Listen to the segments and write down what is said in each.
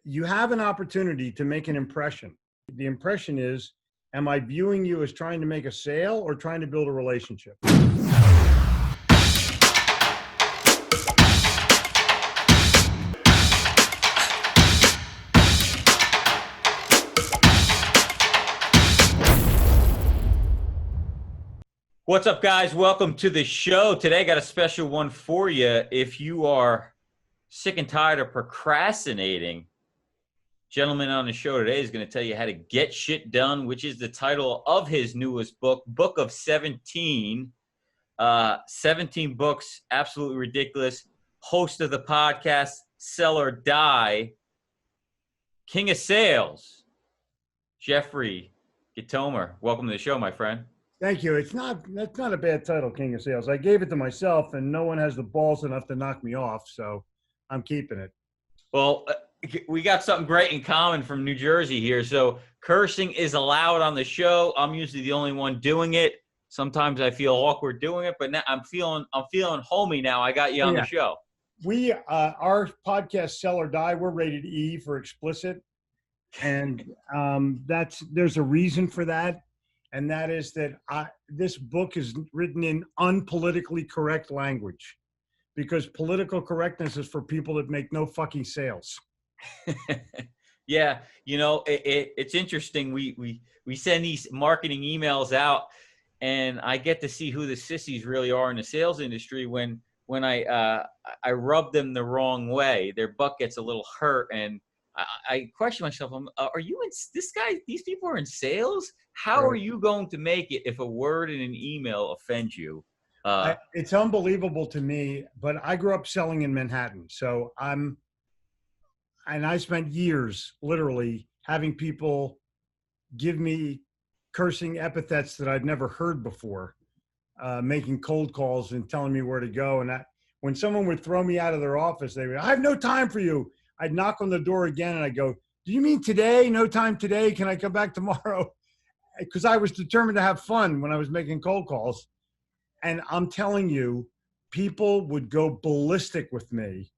you have an opportunity to make an impression. The impression is, am I viewing you as trying to make a sale or trying to build a relationship? What's up, guys? Welcome to the show. Today, I got a special one for you. If you are sick and tired of procrastinating, gentleman on the show today is going to tell you how to get shit done, which is the title of his newest book, Book of 17. 17 books, absolutely ridiculous. Host of the podcast, Sell or Die, King of Sales, Jeffrey Gitomer. Welcome to the show, my friend. Thank you. That's not a bad title, King of Sales. I gave it to myself, and no one has the balls enough to knock me off, so I'm keeping it. Well, we got something great in common from New Jersey here. So cursing is allowed on the show. I'm usually the only one doing it. Sometimes I feel awkward doing it, but now I'm feeling homey now. I got you on the show. We our podcast, Sell or Die, we're rated E for explicit, and there's a reason for that. And that is that this book is written in unpolitically correct language, because political correctness is for people that make no fucking sales. Yeah, you know, it's interesting. We send these marketing emails out, and I get to see who the sissies really are in the sales industry when I rub them the wrong way. Their butt gets a little hurt, and I question myself, are you in this guy? These people are in sales? How are you going to make it if a word in an email offends you? It's unbelievable to me, but I grew up selling in Manhattan. So I spent years literally having people give me cursing epithets that I'd never heard before, making cold calls and telling me where to go. And when someone would throw me out of their office, they would, I have no time for you. I'd knock on the door again and I'd go, do you mean today? No time today? Can I come back tomorrow? Because I was determined to have fun when I was making cold calls. And I'm telling you, people would go ballistic with me.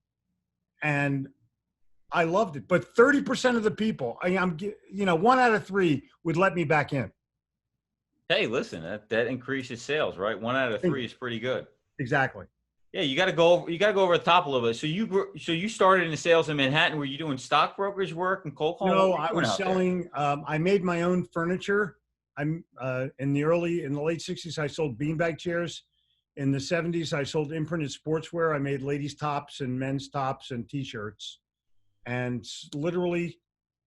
And I loved it. But 30% of the people, one out of three would let me back in. Hey, listen, that increases sales, right? 1 out of 3 is pretty good. Exactly. Yeah, you got to go over the top a little bit. So you started in sales in Manhattan. Were you doing stock brokerage work and cold calling? No, I was selling. I made my own furniture. I'm in the late 60s. I sold beanbag chairs. In the 70s, I sold imprinted sportswear. I made ladies' tops and men's tops and T-shirts, and literally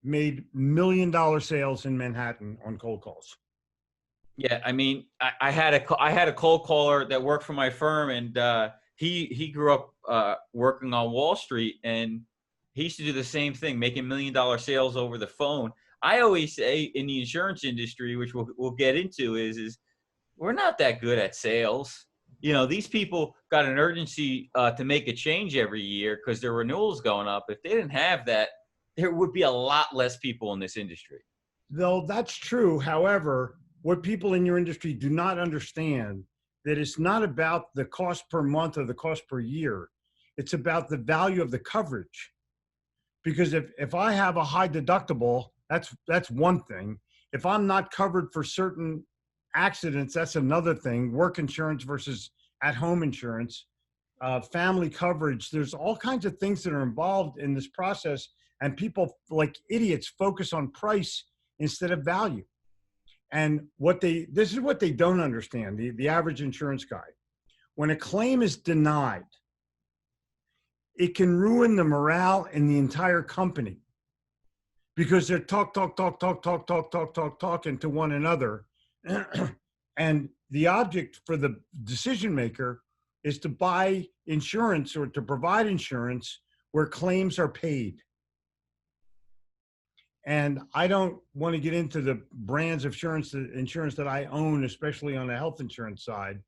made $1 million sales in Manhattan on cold calls. Yeah, I mean, I had a cold caller that worked for my firm, and he grew up working on Wall Street, and he used to do the same thing, making $1 million sales over the phone. I always say in the insurance industry, which we'll get into, is we're not that good at sales. You know, these people got an urgency to make a change every year because their renewal's going up. If they didn't have that, there would be a lot less people in this industry. Though that's true. However, what people in your industry do not understand, that it's not about the cost per month or the cost per year. It's about the value of the coverage. Because if I have a high deductible, that's one thing. If I'm not covered for certain accidents, that's another thing. Work insurance versus at-home insurance, family coverage. There's all kinds of things that are involved in this process, and people like idiots focus on price instead of value. And this is what they don't understand, the average insurance guy. When a claim is denied, it can ruin the morale in the entire company, because they're talking to one another. And the object for the decision maker is to buy insurance or to provide insurance where claims are paid. And I don't want to get into the brands of insurance that I own, especially on the health insurance side.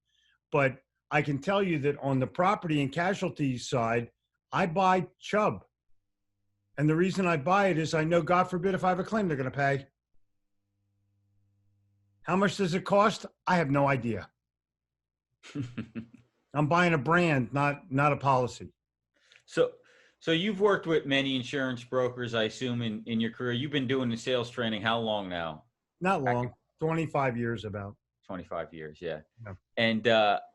But I can tell you that on the property and casualty side, I buy Chubb. And the reason I buy it is I know, God forbid, if I have a claim, they're going to pay. How much does it cost? I have no idea. I'm buying a brand, not a policy. So So you've worked with many insurance brokers, I assume, in your career. You've been doing the sales training how long now? Not long, 25 years about. 25 years, yeah. Yeah. And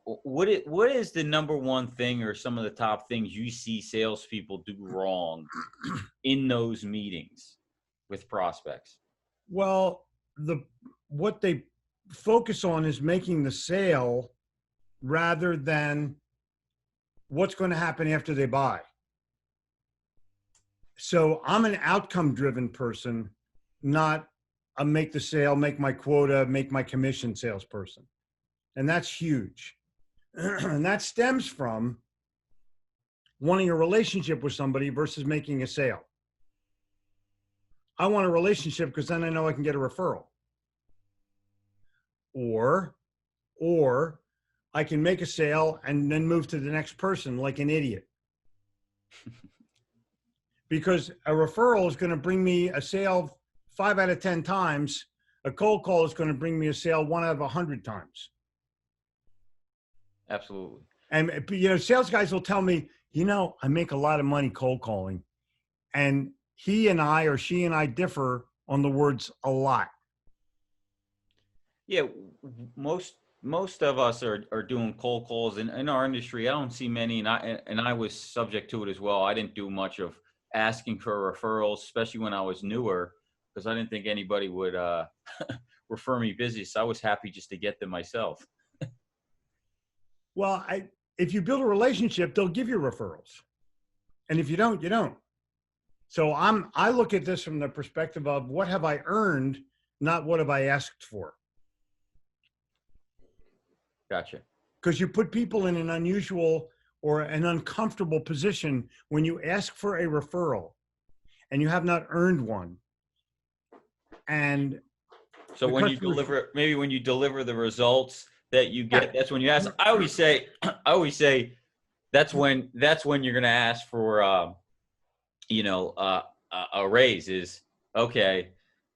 what is the number one thing or some of the top things you see salespeople do wrong in those meetings with prospects? Well, what they focus on is making the sale rather than what's going to happen after they buy. So I'm an outcome driven person, not a make the sale, make my quota, make my commission salesperson. And that's huge. And that stems from wanting a relationship with somebody versus making a sale. I want a relationship because then I know I can get a referral. Or I can make a sale and then move to the next person like an idiot. Because a referral is going to bring me a sale 5 out of 10 times. A cold call is going to bring me a sale 1 out of 100 times. Absolutely. And, sales guys will tell me, I make a lot of money cold calling. And he and I or she and I differ on the words a lot. Yeah, most of us are doing cold calls in our industry. I don't see many, and I was subject to it as well. I didn't do much of asking for referrals, especially when I was newer, because I didn't think anybody would refer me business. I was happy just to get them myself. Well, if you build a relationship, they'll give you referrals. And if you don't, you don't. So I look at this from the perspective of what have I earned, not what have I asked for. Gotcha. Because you put people in an unusual or an uncomfortable position when you ask for a referral and you have not earned one. And so when you deliver, maybe when you deliver the results that you get, that's when you ask. I always say that's when you're going to ask for, a raise. Is okay.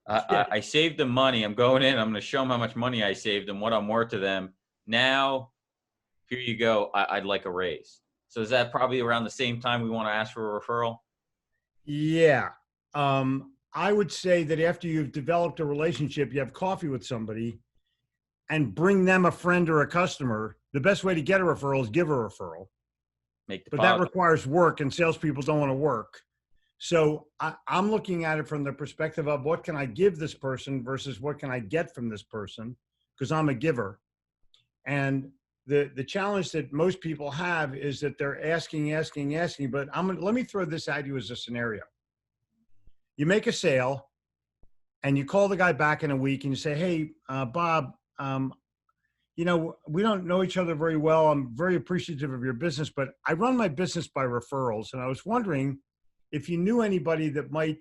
I saved them money. I'm going in. I'm going to show them how much money I saved them, what I'm worth to them. Now, here you go. I'd like a raise. So is that probably around the same time we want to ask for a referral? Yeah. I would say that after you've developed a relationship, you have coffee with somebody and bring them a friend or a customer. The best way to get a referral is give a referral. But that requires work, and salespeople don't want to work. So I'm looking at it from the perspective of what can I give this person versus what can I get from this person, because I'm a giver. And the challenge that most people have is that they're asking, but let me throw this at you as a scenario. You make a sale and you call the guy back in a week and you say, hey, Bob, we don't know each other very well. I'm very appreciative of your business, but I run my business by referrals. And I was wondering if you knew anybody that might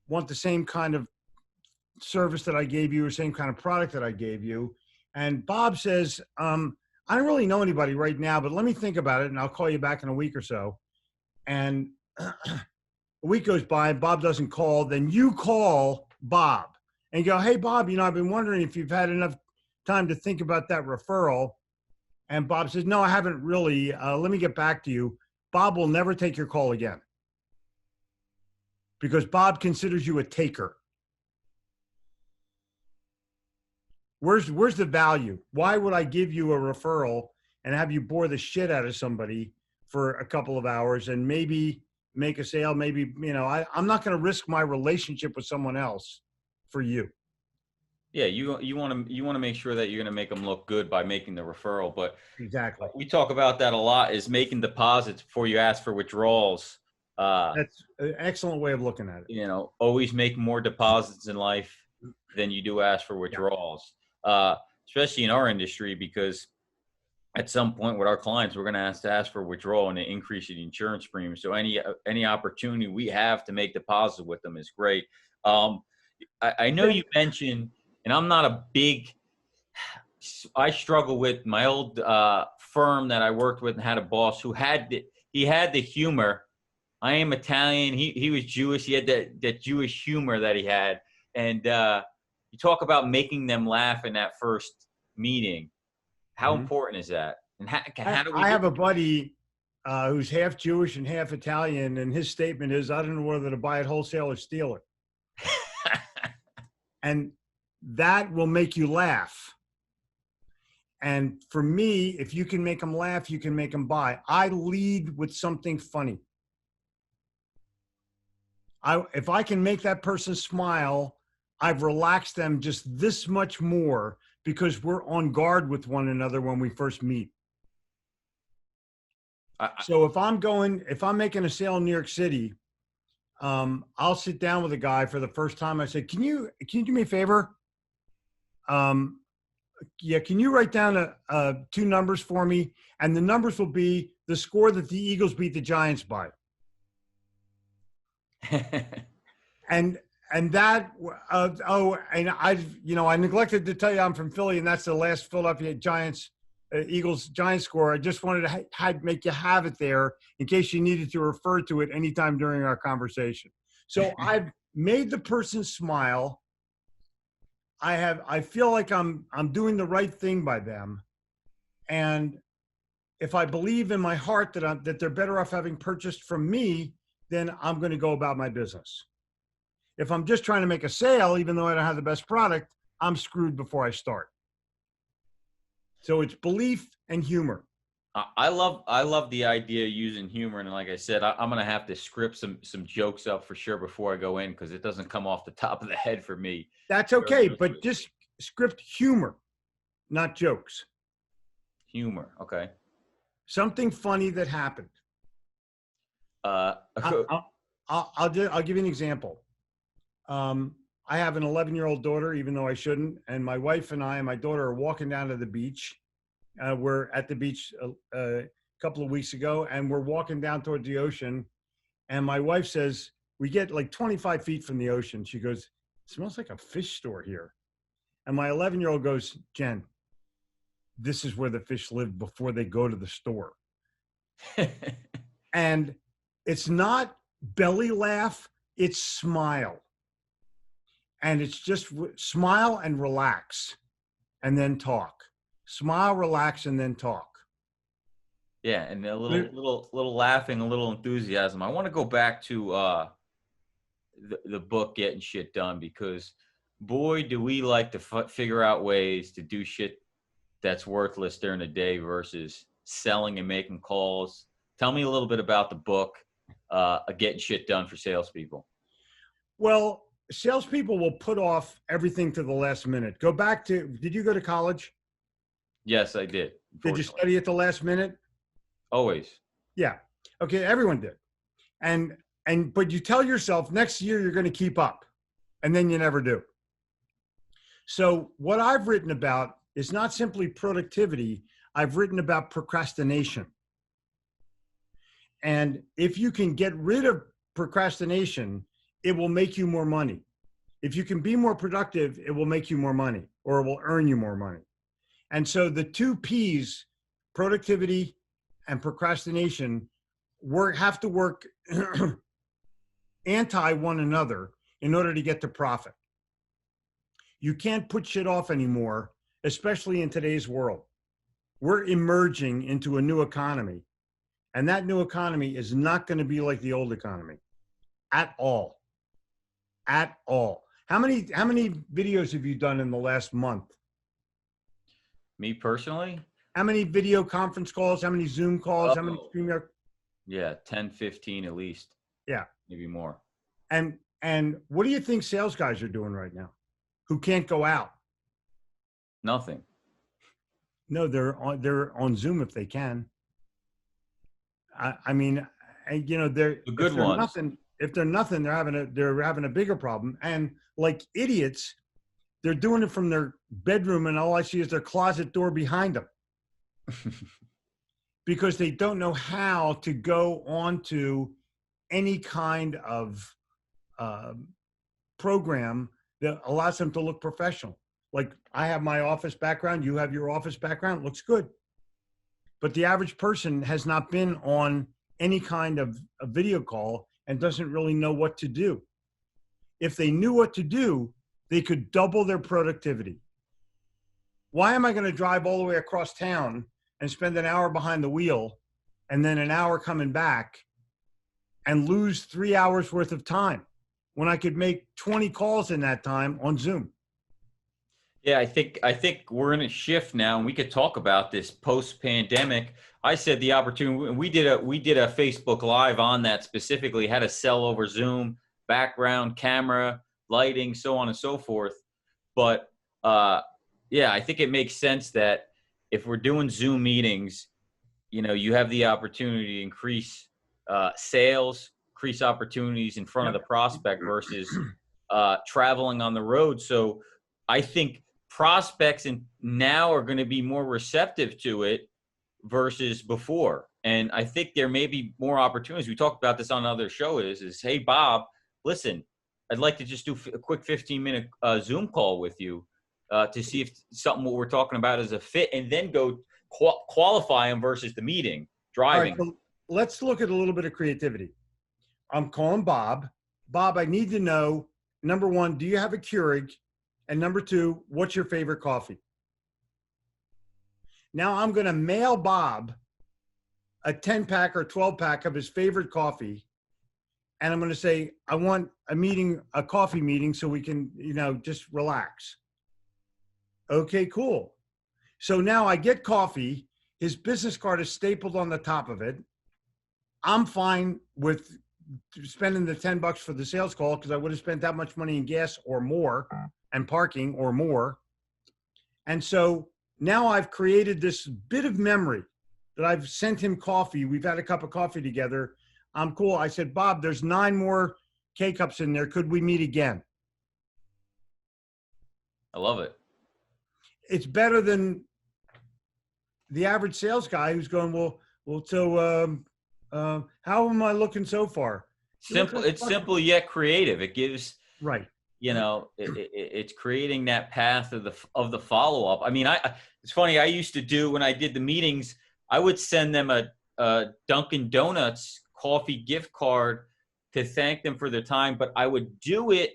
want the same kind of service that I gave you or same kind of product that I gave you. And Bob says, I don't really know anybody right now, but let me think about it and I'll call you back in a week or so. And a week goes by, Bob doesn't call. Then you call Bob and you go, hey, Bob, I've been wondering if you've had enough time to think about that referral. And Bob says, no, I haven't really. Let me get back to you. Bob will never take your call again because Bob considers you a taker. Where's the value? Why would I give you a referral and have you bore the shit out of somebody for a couple of hours and maybe make a sale? Maybe, I'm not going to risk my relationship with someone else for you. Yeah, you want to make sure that you're going to make them look good by making the referral. But exactly, we talk about that a lot, is making deposits before you ask for withdrawals. That's an excellent way of looking at it. Always make more deposits in life than you do ask for withdrawals. Especially in our industry, because at some point with our clients, we're going to ask for withdrawal and an increase in insurance premium. So any opportunity we have to make deposits with them is great. I know you mentioned, and I'm not I struggle with my old firm that I worked with and had a boss who had the humor. I am Italian. He was Jewish. He had that Jewish humor that he had. And you talk about making them laugh in that first meeting. How important is that? And how do we? I have a buddy who's half Jewish and half Italian, and his statement is, I don't know whether to buy it wholesale or steal it. And that will make you laugh. And for me, if you can make them laugh, you can make them buy. I lead with something funny. If I can make that person smile, I've relaxed them just this much more because we're on guard with one another when we first meet. So if I'm making a sale in New York City, I'll sit down with a guy for the first time. I say, can you do me a favor? Yeah, can you write down two numbers for me? And the numbers will be the score that the Eagles beat the Giants by. and that, and I neglected to tell you I'm from Philly, and that's the last Philadelphia Eagles Giants score. I just wanted to make you have it there in case you needed to refer to it anytime during our conversation. So I've made the person smile. I feel like I'm doing the right thing by them. And if I believe in my heart that they're better off having purchased from me, then I'm going to go about my business. If I'm just trying to make a sale, even though I don't have the best product, I'm screwed before I start. So it's belief and humor. I love the idea of using humor, and like I said, I'm gonna have to script some jokes up for sure before I go in because it doesn't come off the top of the head for me. That's okay, but just script humor, not jokes. Humor, okay. Something funny that happened. I'll give you an example. I have an 11-year-old daughter, even though I shouldn't. And my wife and I and my daughter are walking down to the beach. We're at the beach a couple of weeks ago, and we're walking down toward the ocean. And my wife says, we get like 25 feet from the ocean. She goes, it smells like a fish store here. And my 11-year-old goes, Jen, this is where the fish live before they go to the store. And it's not belly laugh, it's smile. And it's just smile and relax and then talk. Smile, relax, and then talk. Yeah, and a little laughing, a little enthusiasm. I want to go back to the book Getting Shit Done, because boy, do we like to figure out ways to do shit that's worthless during the day versus selling and making calls. Tell me a little bit about the book Getting Shit Done for salespeople. Well, salespeople will put off everything to the last minute. Go back to, did you go to college? Yes, I did. Did you study at the last minute? Always. Yeah. Okay, everyone did. But you tell yourself next year you're going to keep up, and then you never do. So what I've written about is not simply productivity. I've written about procrastination. And if you can get rid of procrastination, it will make you more money. If you can be more productive, it will make you more money, or it will earn you more money. And so the two P's, productivity and procrastination, have to work anti one another in order to get to profit. You can't put shit off anymore, especially in today's world. We're emerging into a new economy, and that new economy is not going to be like the old economy at all. At all. How many videos have you done in the last month? Me personally? How many video conference calls? How many Zoom calls? How many StreamYard? Yeah, 10, 15 at least. Yeah. Maybe more. And what do you think sales guys are doing right now who can't go out? Nothing. No, they're on Zoom if they can. I mean, they're the good ones. If they're nothing, they're having a bigger problem. And like idiots, they're doing it from their bedroom, and all I see is their closet door behind them. Because they don't know how to go onto any kind of program that allows them to look professional. Like I have my office background, you have your office background, looks good. But the average person has not been on any kind of a video call and doesn't really know what to do. If they knew what to do, they could double their productivity. Why am I going to drive all the way across town and spend an hour behind the wheel and then an hour coming back and lose 3 hours worth of time when I could make 20 calls in that time on Zoom. Yeah, I think we're in a shift now, and we could talk about this post-pandemic. I said the opportunity. We did a Facebook Live on that specifically, how to sell over Zoom, background, camera, lighting, so on and so forth. But yeah, I think it makes sense that if we're doing Zoom meetings, you have the opportunity to increase sales, increase opportunities in front of the prospect versus traveling on the road. So I think prospects now are going to be more receptive to it versus before. And I think there may be more opportunities. We talked about this on another show is, hey, Bob, listen, I'd like to just do a quick 15-minute Zoom call with you to see if something what we're talking about is a fit, and then go qualify them versus the meeting, driving. All right, so let's look at a little bit of creativity. I'm calling Bob. Bob, I need to know, number one, do you have a Keurig? And number two, what's your favorite coffee? Now I'm going to mail Bob a 10-pack or 12-pack of his favorite coffee. And I'm going to say, I want a coffee meeting so we can, just relax. Okay, cool. So now I get coffee. His business card is stapled on the top of it. I'm fine with spending the $10 for the sales call because I would have spent that much money in gas or more and parking or more. And so now I've created this bit of memory that I've sent him coffee. We've had a cup of coffee together. I'm cool. I said, Bob, there's 9 more K-cups in there. Could we meet again? I love it. It's better than the average sales guy who's going, so how am I looking so far? Simple. It's simple yet creative. It gives, right. It's creating that path of the follow-up. I mean, it's funny. I used to do, when I did the meetings, I would send them a Dunkin' Donuts coffee gift card to thank them for their time, but I would do it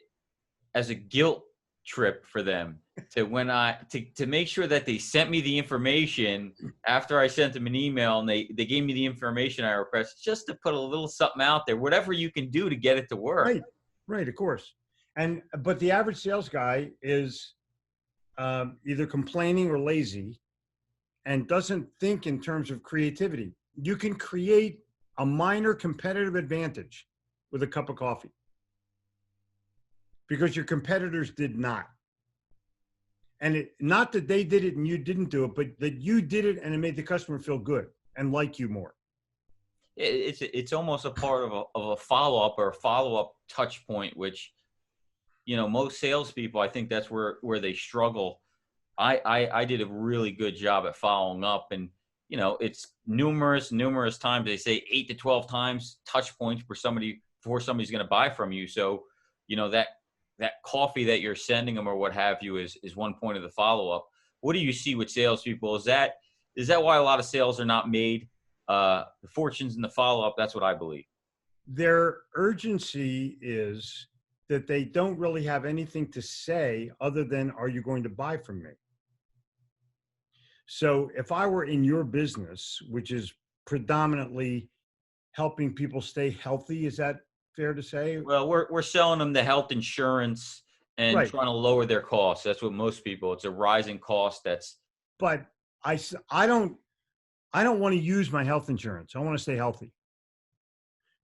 as a guilt trip for them to make sure that they sent me the information after I sent them an email, and they gave me the information I requested, just to put a little something out there, whatever you can do to get it to work. Right, of course. But the average sales guy is either complaining or lazy and doesn't think in terms of creativity. You can create a minor competitive advantage with a cup of coffee because your competitors did not. And not that they did it and you didn't do it, but that you did it and it made the customer feel good and like you more. It's almost a part of a follow-up or a follow-up touch point, which, most salespeople, I think that's where they struggle. I did a really good job at following up, and it's numerous times. They say 8 to 12 times touch points before somebody's going to buy from you. So, that coffee that you're sending them or what have you is one point of the follow-up. What do you see with salespeople? Is that why a lot of sales are not made? The fortunes in the follow-up. That's what I believe. Their urgency is that they don't really have anything to say other than, are you going to buy from me? So if I were in your business, which is predominantly helping people stay healthy, is that fair to say? Well, we're selling them the health insurance and trying to lower their costs. That's what most people, it's a rising cost. But I don't want to use my health insurance. I want to stay healthy.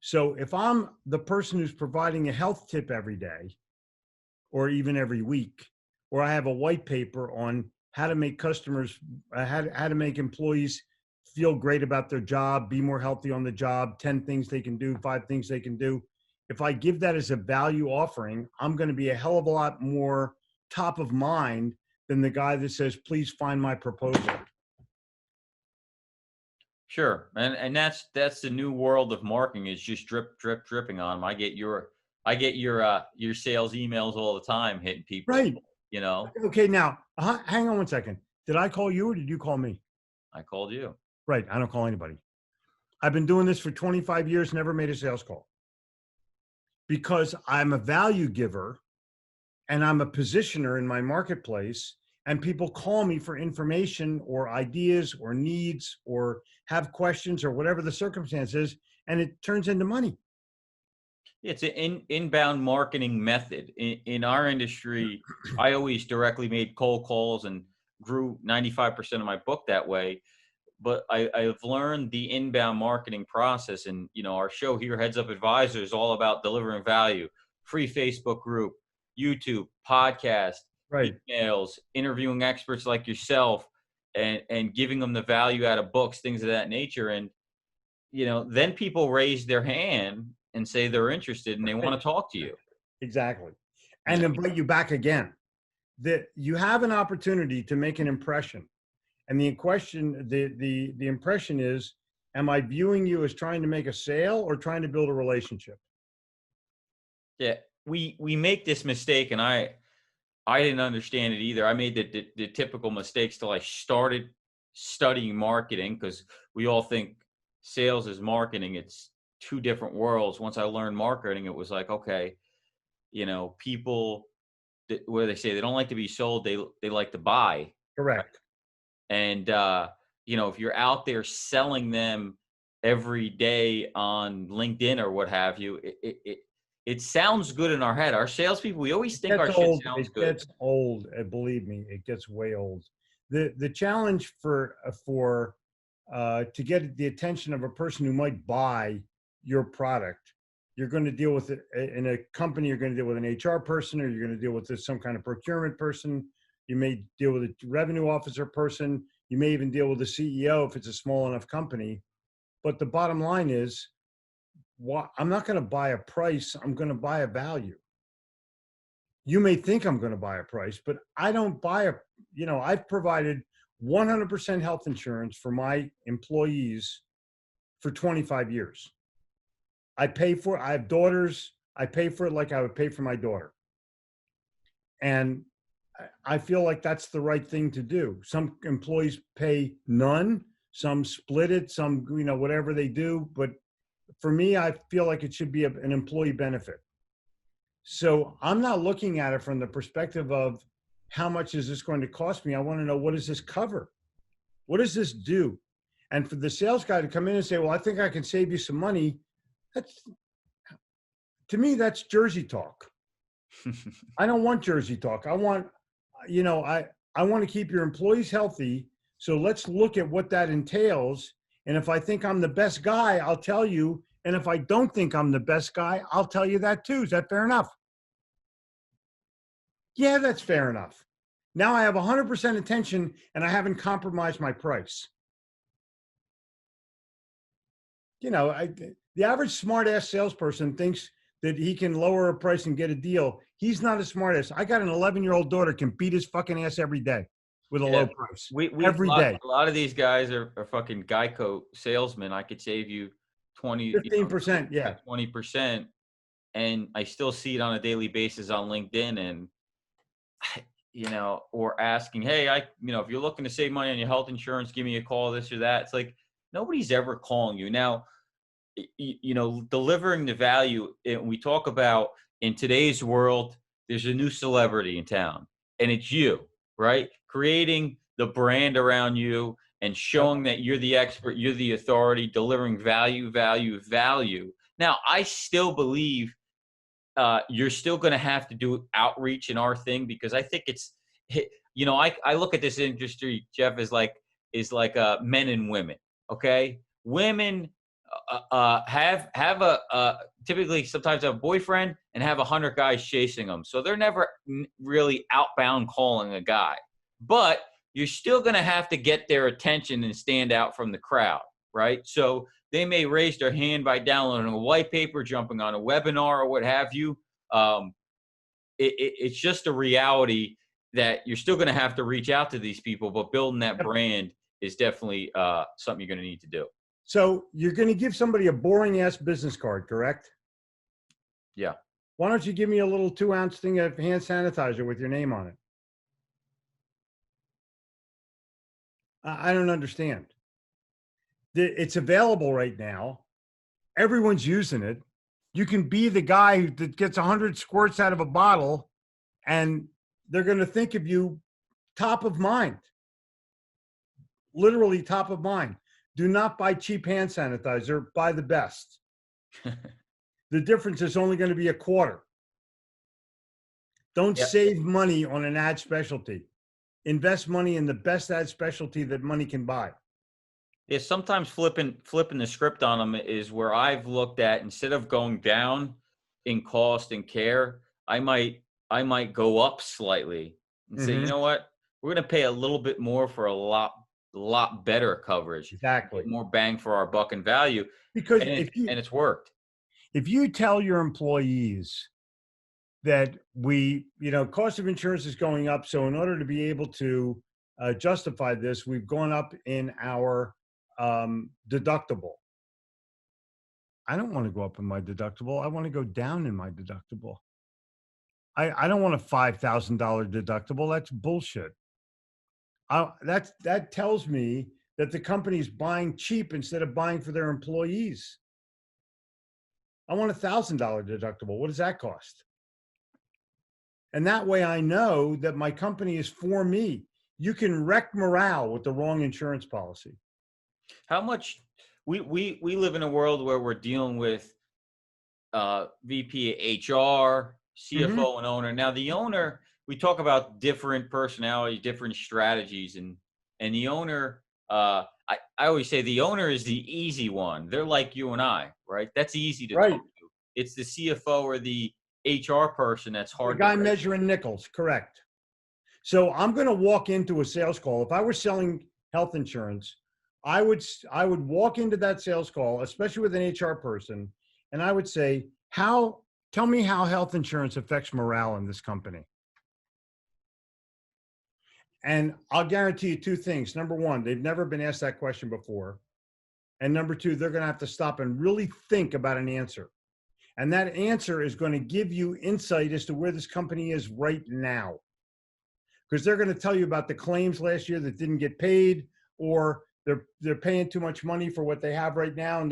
So if I'm the person who's providing a health tip every day or even every week, or I have a white paper on how to make customers, how to make employees feel great about their job, be more healthy on the job, 10 things they can do, 5 things they can do. If I give that as a value offering, I'm going to be a hell of a lot more top of mind than the guy that says, please find my proposal. Sure. And that's the new world of marketing, is just dripping on them. I get your sales emails all the time hitting people. Right. Okay, now hang on one second. Did I call you or did you call me? I called you. Right. I don't call anybody. I've been doing this for 25 years, never made a sales call. Because I'm a value giver and I'm a positioner in my marketplace, and people call me for information or ideas or needs or have questions or whatever the circumstance is, and it turns into money. It's an inbound marketing method. In our industry, I always directly made cold calls and grew 95% of my book that way. But I've learned the inbound marketing process. And, our show here, Heads Up Advisor, is all about delivering value. Free Facebook group, YouTube, podcast, Right. emails, interviewing experts like yourself, and giving them the value out of books, things of that nature. And, then people raise their hand and say they're interested and they want to talk to you. Exactly. And invite you back again. That you have an opportunity to make an impression. And the question, the impression is, am I viewing you as trying to make a sale or trying to build a relationship? Yeah, we make this mistake, and I didn't understand it either. I made the typical mistakes till I started studying marketing, because we all think sales is marketing. It's two different worlds. Once I learned marketing, it was like, okay, people, what do they say? They don't like to be sold. They like to buy. Correct. And, if you're out there selling them every day on LinkedIn or what have you, it sounds good in our head. Our salespeople, we always think our shit sounds good. It gets old. Believe me, it gets way old. The challenge to get the attention of a person who might buy your product, you're going to deal with it in a company. You're going to deal with an HR person, or you're going to deal with some kind of procurement person. You may deal with a revenue officer person. You may even deal with the CEO if it's a small enough company. But the bottom line is, I'm not going to buy a price. I'm going to buy a value. You may think I'm going to buy a price, but I don't buy I've provided 100% health insurance for my employees for 25 years. I have daughters. I pay for it like I would pay for my daughter. And I feel like that's the right thing to do. Some employees pay none, some split it, some, whatever they do. But for me, I feel like it should be an employee benefit. So I'm not looking at it from the perspective of how much is this going to cost me? I want to know, what does this cover? What does this do? And for the sales guy to come in and say, well, I think I can save you some money. To me, that's Jersey talk. I don't want Jersey talk. I want, I want to keep your employees healthy. So let's look at what that entails. And if I think I'm the best guy, I'll tell you. And if I don't think I'm the best guy, I'll tell you that too. Is that fair enough? Yeah, that's fair enough. Now I have 100% attention and I haven't compromised my price. The average smart-ass salesperson thinks that he can lower a price and get a deal. He's not a smart-ass. I got an 11-year-old daughter can beat his fucking ass every day with a low price. Every day. A lot of these guys are fucking Geico salesmen. I could save you 15%, 20%. And I still see it on a daily basis on LinkedIn, and, or asking, hey, if you're looking to save money on your health insurance, give me a call, this or that. It's like, nobody's ever calling you. Now, delivering the value, we talk about in today's world, there's a new celebrity in town, and it's you, right? Creating the brand around you and showing that you're the expert, you're the authority, delivering value. Now, I still believe you're still going to have to do outreach in our thing, because I think it's, I look at this industry, Jeff, is like men and women. Okay, women have a typically sometimes have a boyfriend and have 100 guys chasing them, so they're never really outbound calling a guy. But you're still going to have to get their attention and stand out from the crowd, right? So they may raise their hand by downloading a white paper, jumping on a webinar, or what have you. It's just a reality that you're still going to have to reach out to these people, but building that brand is definitely something you're going to need to do. So you're going to give somebody a boring ass business card, correct? Yeah. Why don't you give me a little 2-ounce thing of hand sanitizer with your name on it? I don't understand. It's available right now. Everyone's using it. You can be the guy that gets 100 squirts out of a bottle, and they're going to think of you top of mind, literally top of mind. Do not buy cheap hand sanitizer, buy the best. The difference is only going to be a quarter. Don't Yeah. save money on an ad specialty. Invest money in the best ad specialty that money can buy. Yeah, sometimes flipping the script on them is where I've looked at, instead of going down in cost and care, I might go up slightly and say, you Mm-hmm. know what, we're going to pay a little bit more for a lot better coverage, Exactly. get more bang for our buck and value, Because and it's worked. if you tell your employees that cost of insurance is going up, so in order to be able to justify this, we've gone up in our deductible. I don't want to go up in my deductible. I want to go down in my deductible. I don't want a $5,000 deductible. That's bullshit. That tells me that the company's buying cheap instead of buying for their employees. I want a $1,000 deductible. What does that cost? And that way I know that my company is for me. You can wreck morale with the wrong insurance policy. How much we live in a world where we're dealing with VP HR, Mm-hmm. CFO, and owner. Now the owner, we talk about different personalities, different strategies, and the owner. I always say the owner is the easy one. They're like you and I, right? That's easy to Right. talk to. It's the CFO or the HR person that's The hard to guy break. measuring nickels, correct. So I'm going to walk into a sales call. If I were selling health insurance, I would walk into that sales call, especially with an HR person, and I would say, tell me how health insurance affects morale in this company. And I'll guarantee you two things. Number one, they've never been asked that question before. And number two, they're going to have to stop and really think about an answer. And that answer is going to give you insight as to where this company is right now. Because they're going to tell you about the claims last year that didn't get paid, or they're paying too much money for what they have right now, and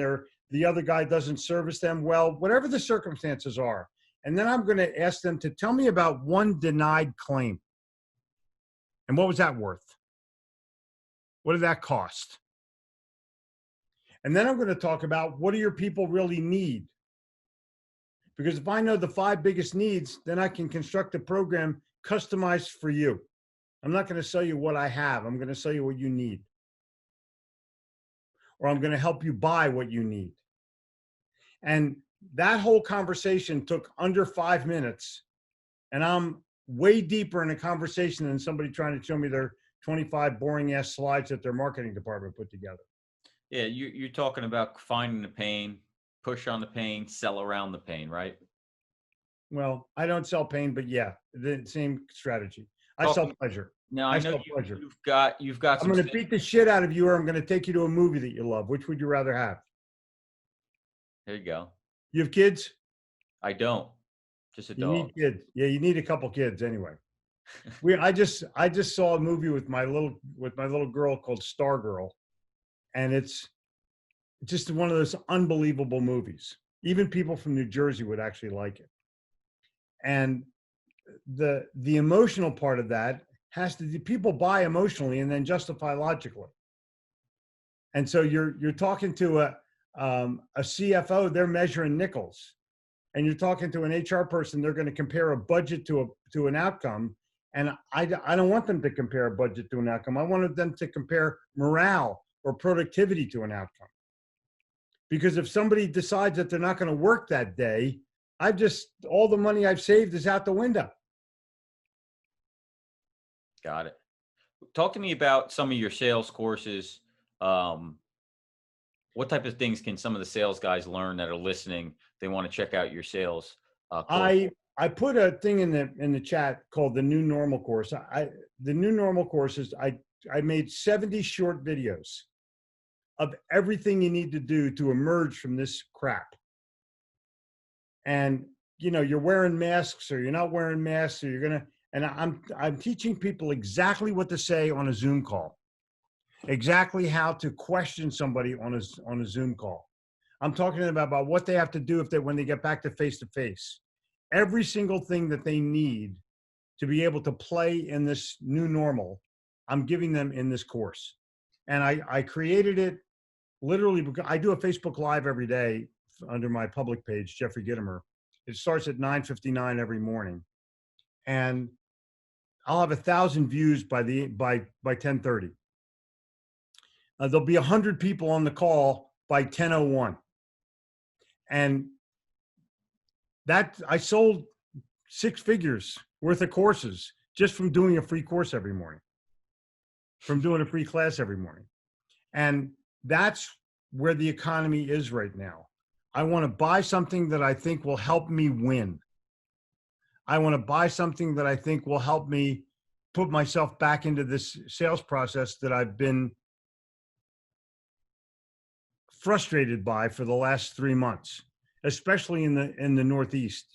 the other guy doesn't service them well, whatever the circumstances are. And then I'm going to ask them to tell me about one denied claim. And what was that worth? What did that cost? And then I'm going to talk about, what do your people really need? Because if I know the 5 biggest needs, then I can construct a program customized for you. I'm not going to sell you what I have. I'm going to sell you what you need. Or I'm going to help you buy what you need. And that whole conversation took under 5 minutes. And I'm way deeper in a conversation than somebody trying to show me their 25 boring ass slides that their marketing department put together. Yeah, you're talking about finding the pain, push on the pain, sell around the pain, right? Well, I don't sell pain, but yeah, the same strategy. I Talk sell pleasure. Now I I know sell pleasure. you've got I'm some. going to beat the shit out of you, or I'm going to take you to a movie that you love. Which would you rather have? There you go. You have kids? I don't. Just a You dog. need kids. Yeah, you need a couple kids anyway. I just saw a movie with my little girl called Stargirl, and it's just one of those unbelievable movies. Even people from New Jersey would actually like it. And the emotional part of that has to people buy emotionally and then justify logically. And so you're talking to a CFO, they're measuring nickels, and you're talking to an HR person, they're going to compare a budget to an outcome. And I don't want them to compare a budget to an outcome. I wanted them to compare morale or productivity to an outcome. Because if somebody decides that they're not going to work that day, all the money I've saved is out the window. Got it. Talk to me about some of your sales courses. What type of things can some of the sales guys learn that are listening? They want to check out your sales course. I put a thing in the chat called the New Normal course. The New Normal course is I made 70 short videos of everything you need to do to emerge from this crap. And you're wearing masks, or you're not wearing masks, or and I'm teaching people exactly what to say on a Zoom call, exactly how to question somebody on a Zoom call. I'm talking about what they have to do when they get back to face-to-face. Every single thing that they need to be able to play in this new normal, I'm giving them in this course. And I created it literally because I do a Facebook Live every day under my public page, Jeffrey Gitomer. It starts at 9:59 every morning. And I'll have 1,000 views by 10:30. There'll be 100 people on the call by 10:01. And that I sold 6 figures worth of courses just from doing a free course every morning, from doing a free class every morning. And that's where the economy is right now. I want to buy something that I think will help me win. I want to buy something that I think will help me put myself back into this sales process that I've been frustrated by for the last 3 months, especially in the Northeast.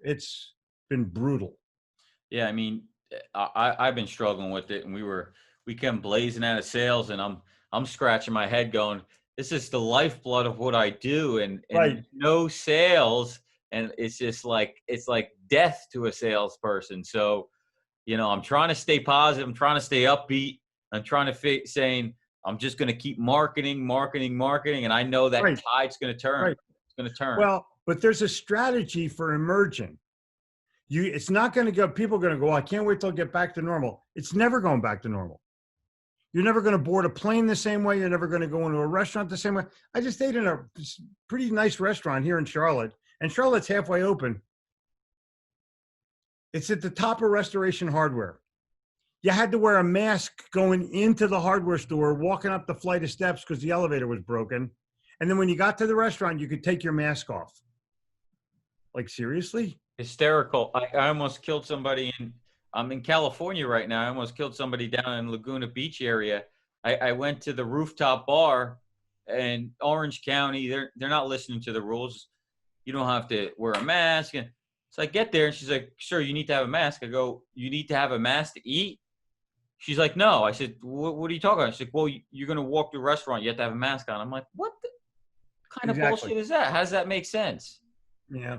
It's been brutal. Yeah, I mean, I've been struggling with it, and we came blazing out of sales, and I'm scratching my head going, this is the lifeblood of what I do, and Right. no sales, and it's like death to a salesperson. So, I'm trying to stay positive, I'm trying to stay upbeat, I'm trying to saying I'm just going to keep marketing, and I know that Right. tide's going to turn. Right. It's going to turn. Well, but there's a strategy for emerging. It's not going to go. People are going to go, I can't wait till I get back to normal. It's never going back to normal. You're never going to board a plane the same way. You're never going to go into a restaurant the same way. I just ate in a pretty nice restaurant here in Charlotte, and Charlotte's halfway open. It's at the top of Restoration Hardware. You had to wear a mask going into the hardware store, walking up the flight of steps because the elevator was broken. And then when you got to the restaurant, you could take your mask off. Like, seriously? Hysterical. I almost killed somebody I'm in California right now. I almost killed somebody down in Laguna Beach area. I went to the rooftop bar in Orange County. They're not listening to the rules. You don't have to wear a mask. And so I get there and she's like, sir, you need to have a mask. I go, you need to have a mask to eat? She's like, no. I said, what are you talking about? She's like, well, you're going to walk through a restaurant. You have to have a mask on. I'm like, what kind of bullshit is that? How does that make sense? Yeah.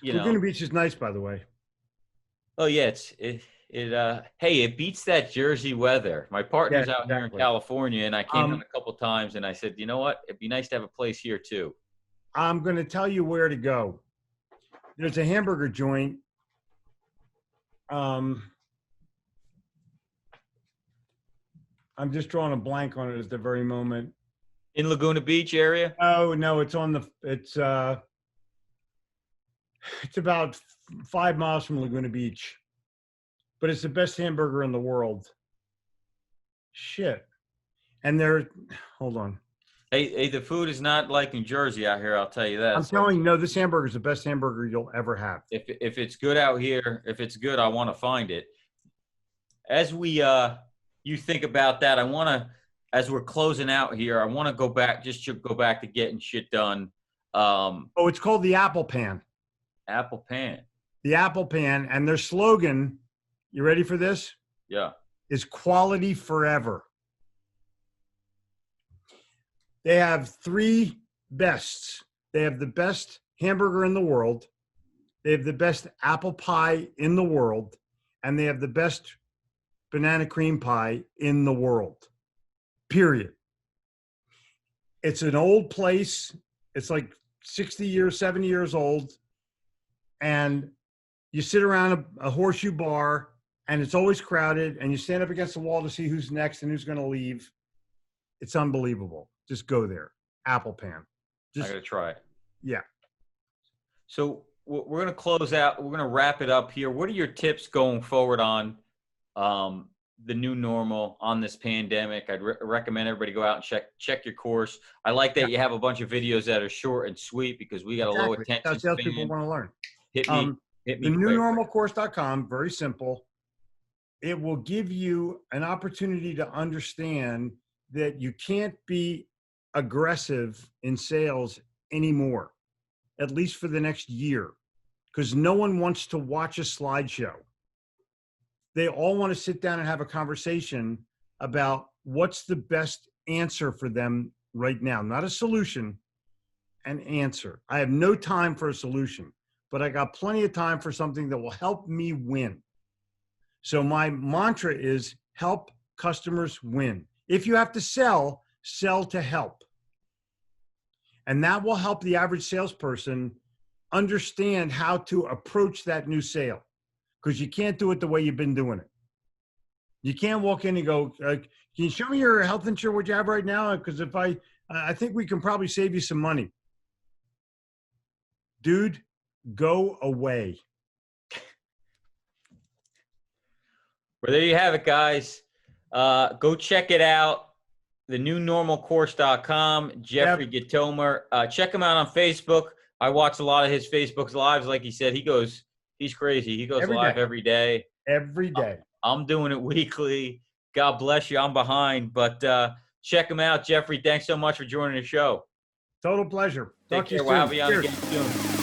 Laguna Beach is nice, by the way. Oh yeah, hey, it beats that Jersey weather. My partner's out here in California, and I came down a couple times, and I said, you know what? It'd be nice to have a place here too. I'm going to tell you where to go. There's a hamburger joint. I'm just drawing a blank on it at the very moment. In Laguna Beach area? Oh no, it's about 5 miles from Laguna Beach, but it's the best hamburger in the world. Shit. And hold on. Hey, the food is not like New Jersey out here. I'll tell you that. I'm telling you, no, this hamburger is the best hamburger you'll ever have. If it's good out here, if it's good, I want to find it. As you think about that, as we're closing out here, I want to go back to getting shit done. It's called the Apple Pan. Apple Pan. The Apple Pan, and their slogan, you ready for this? Yeah. Is quality forever. They have 3 bests. They have the best hamburger in the world. They have the best apple pie in the world. And they have the best banana cream pie in the world. Period. It's an old place. It's like 60 years, 70 years old. And you sit around a horseshoe bar, and it's always crowded, and you stand up against the wall to see who's next and who's going to leave. It's unbelievable. Just go there. Apple Pan. I got to try it. Yeah. So we're going to close out. We're going to wrap it up here. What are your tips going forward on the new normal, on this pandemic? I'd recommend everybody go out and check your course. I like that you have a bunch of videos that are short and sweet because we got a low attention span. That's people want to learn. Hit me. The newnormalcourse.com, very simple. It will give you an opportunity to understand that you can't be aggressive in sales anymore, at least for the next year, because no one wants to watch a slideshow. They all want to sit down and have a conversation about what's the best answer for them right now. Not a solution, an answer. I have no time for a solution, but I got plenty of time for something that will help me win. So my mantra is help customers win. If you have to sell, sell to help. And that will help the average salesperson understand how to approach that new sale, because you can't do it the way you've been doing it. You can't walk in and go, can you show me your health insurance, what you have right now? Because if I think we can probably save you some money. Dude, go away. Well, there you have it, guys. Go check it out. TheNewNormalCourse.com. Jeffrey Gitomer. Check him out on Facebook. I watch a lot of his Facebook's lives. Like he said, he's crazy. He goes live every day. Every day. I'm doing it weekly. God bless you. I'm behind, but check him out. Jeffrey, thanks so much for joining the show. Total pleasure. Take care. We'll have you on again soon.